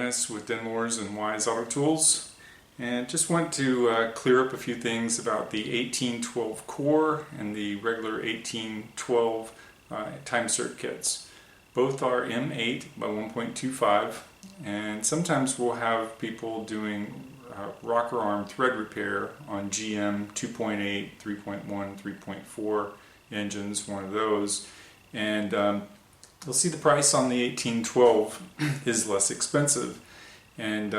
Dennis with Denmore's and Wise Auto Tools, and just want to clear up a few things about the 1812 core and the regular 1812 time cert kits. Both are M8 by 1.25, and sometimes we'll have people doing rocker arm thread repair on GM 2.8, 3.1, 3.4 engines, one of those, and you'll see the price on the 1812 is less expensive, and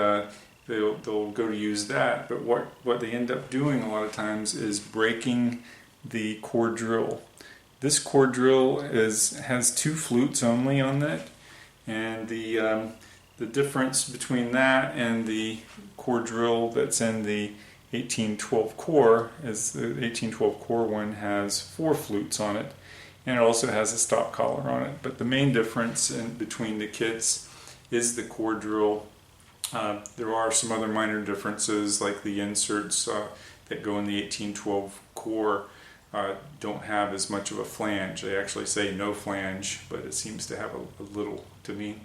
they'll go to use that, but what they end up doing a lot of times is breaking the core drill. This core drill has two flutes only on it, and the difference between that and the core drill that's in the 1812 core is the 1812 core one has 4 flutes on it, and it also has a stop collar on it. But the main difference between the kits is the core drill. There are some other minor differences, like the inserts that go in the 1812 core don't have as much of a flange. They actually say no flange, but it seems to have a little to me.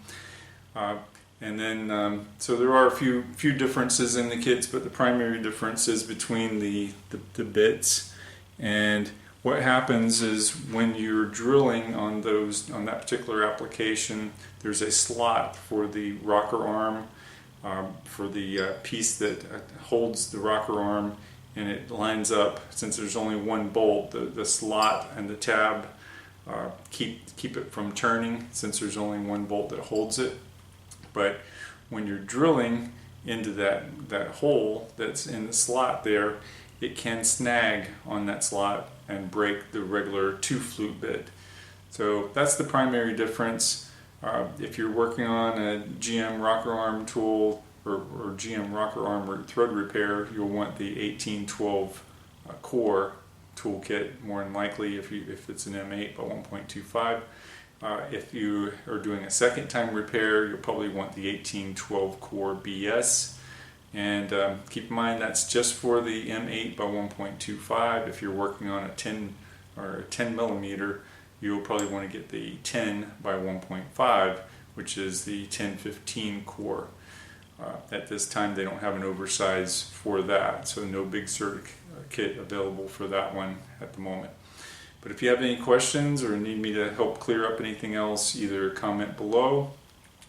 And then, so there are a few differences in the kits, but the primary difference is between the bits. And what happens is when you're drilling on that particular application, there's a slot for the rocker arm, for the piece that holds the rocker arm, and it lines up. Since there's only one bolt, the slot and the tab keep it from turning, since there's only one bolt that holds it. But when you're drilling into that hole that's in the slot there, it can snag on that slot and break the regular 2 flute bit. So that's the primary difference. If you're working on a GM rocker arm tool or GM rocker arm thread repair, you'll want the 1812 core toolkit more than likely if it's an M8 by 1.25. If you are doing a second time repair, you'll probably want the 1812 core BS. And keep in mind that's just for the M8 by 1.25. If you're working on a 10 millimeter, you'll probably want to get the 10 by 1.5, which is the 1015 core. At this time, they don't have an oversize for that, so no big Sert kit available for that one at the moment. But if you have any questions or need me to help clear up anything else, either comment below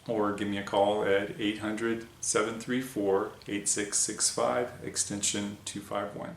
or give me a call at 800-734-8665, extension 251.